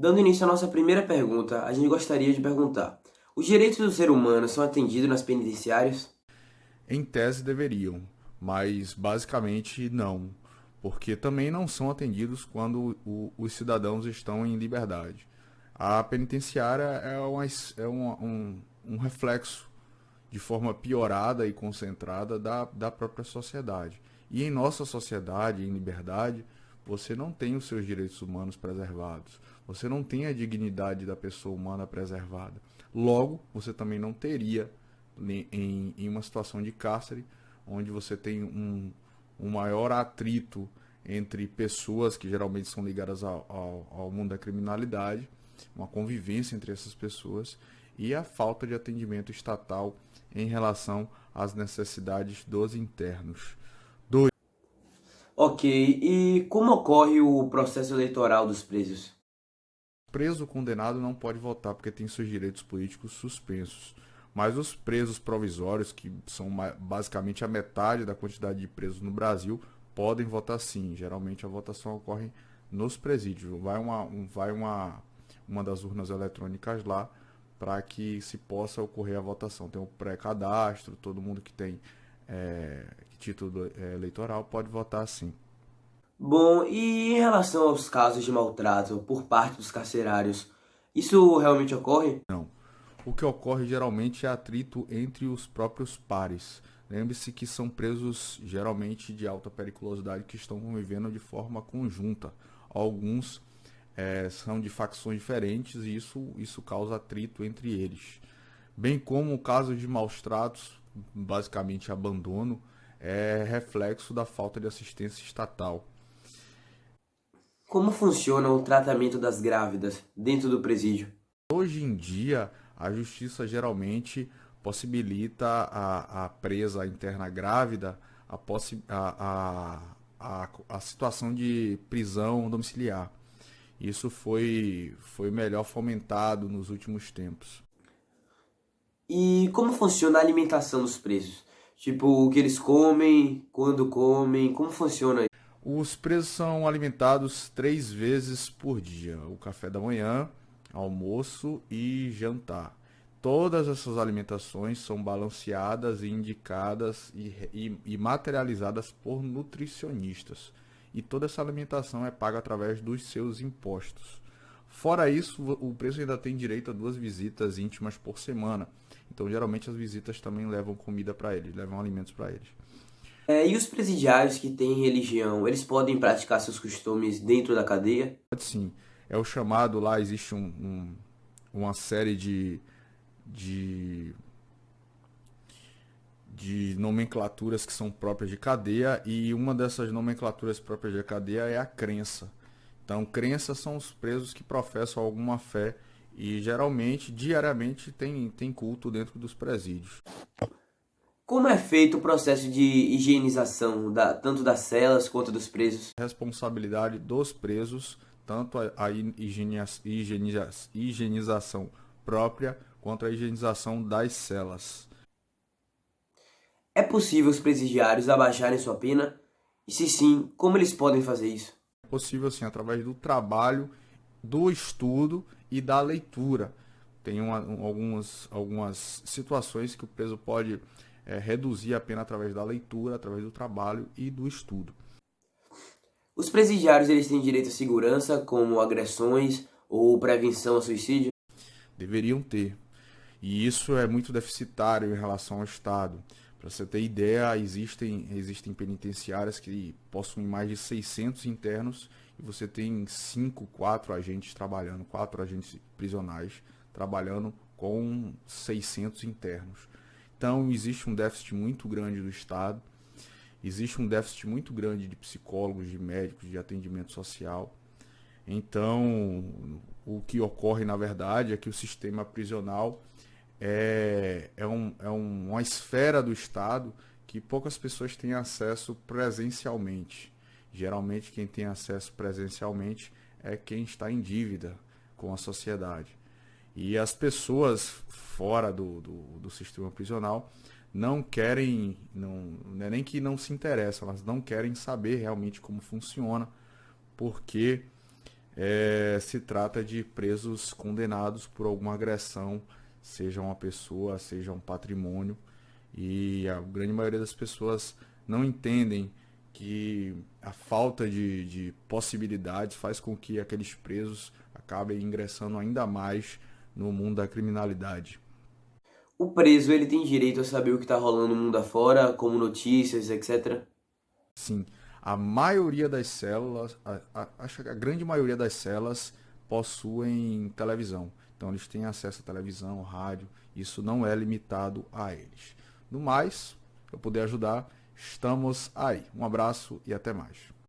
Dando início à nossa primeira pergunta, a gente gostaria de perguntar: os direitos do ser humano são atendidos nas penitenciárias? Em tese deveriam, mas basicamente não, porque também não são atendidos quando os cidadãos estão em liberdade. A penitenciária é um reflexo de forma piorada e concentrada da própria sociedade. E em nossa sociedade, em liberdade, você não tem os seus direitos humanos preservados. Você não tem a dignidade da pessoa humana preservada. Logo, você também não teria, em uma situação de cárcere, onde você tem um maior atrito entre pessoas que geralmente são ligadas ao mundo da criminalidade, uma convivência entre essas pessoas e a falta de atendimento estatal em relação às necessidades dos internos. Ok, e como ocorre o processo eleitoral dos presos? Preso condenado não pode votar porque tem seus direitos políticos suspensos. Mas os presos provisórios, que são basicamente a metade da quantidade de presos no Brasil, podem votar sim. Geralmente a votação ocorre nos presídios. Uma das urnas eletrônicas lá para que se possa ocorrer a votação. Tem o pré-cadastro, todo mundo que tem título eleitoral pode votar sim. Bom, e em relação aos casos de maltrato por parte dos carcerários, isso realmente ocorre? Não. O que ocorre geralmente é atrito entre os próprios pares. Lembre-se que são presos geralmente de alta periculosidade que estão convivendo de forma conjunta. Alguns são de facções diferentes e isso causa atrito entre eles. Bem como o caso de maus tratos, basicamente abandono, é reflexo da falta de assistência estatal. Como funciona o tratamento das grávidas dentro do presídio? Hoje em dia, a justiça geralmente possibilita a presa interna grávida a situação de prisão domiciliar. Isso foi melhor fomentado nos últimos tempos. E como funciona a alimentação dos presos? Tipo, o que eles comem, quando comem, como funciona? Os presos são alimentados 3 vezes por dia: o café da manhã, almoço e jantar. Todas essas alimentações são balanceadas e indicadas e materializadas por nutricionistas. E toda essa alimentação é paga através dos seus impostos. Fora isso, o preso ainda tem direito a 2 visitas íntimas por semana. Então, geralmente, as visitas também levam comida para eles, levam alimentos para eles. E os presidiários que têm religião, eles podem praticar seus costumes dentro da cadeia? Pode sim. É o chamado lá, existe uma série de, de nomenclaturas que são próprias de cadeia e uma dessas nomenclaturas próprias de cadeia é a crença. Então, crenças são os presos que professam alguma fé e geralmente, diariamente, tem culto dentro dos presídios. Como é feito o processo de higienização tanto das celas quanto dos presos? Responsabilidade dos presos, tanto higienização própria quanto a higienização das celas. É possível os presidiários abaixarem sua pena? E se sim, como eles podem fazer isso? É possível, assim, através do trabalho, do estudo e da leitura. Tem algumas situações que o preso pode reduzir a pena através da leitura, através do trabalho e do estudo. Os presidiários eles têm direito à segurança, como agressões ou prevenção ao suicídio? Deveriam ter. E isso é muito deficitário em relação ao Estado. Para você ter ideia, existem penitenciárias que possuem mais de 600 internos e você tem 5, 4 agentes trabalhando, 4 agentes prisionais trabalhando com 600 internos. Então, existe um déficit muito grande do Estado, existe um déficit muito grande de psicólogos, de médicos, de atendimento social. Então, o que ocorre, na verdade, é que o sistema prisional uma esfera do Estado que poucas pessoas têm acesso presencialmente. Geralmente, quem tem acesso presencialmente é quem está em dívida com a sociedade. E as pessoas fora do sistema prisional não querem, não é nem que não se interessam, elas não querem saber realmente como funciona, porque Se trata de presos condenados por alguma agressão, seja uma pessoa, seja um patrimônio, e a grande maioria das pessoas não entendem que a falta de possibilidades faz com que aqueles presos acabem ingressando ainda mais no mundo da criminalidade. O preso, ele tem direito a saber o que tá rolando no mundo afora, como notícias, etc. Sim, a maioria das células, acho que a grande maioria das celas possuem televisão. Então eles têm acesso à televisão, rádio. Isso não é limitado a eles. No mais, se eu puder ajudar, estamos aí. Um abraço e até mais.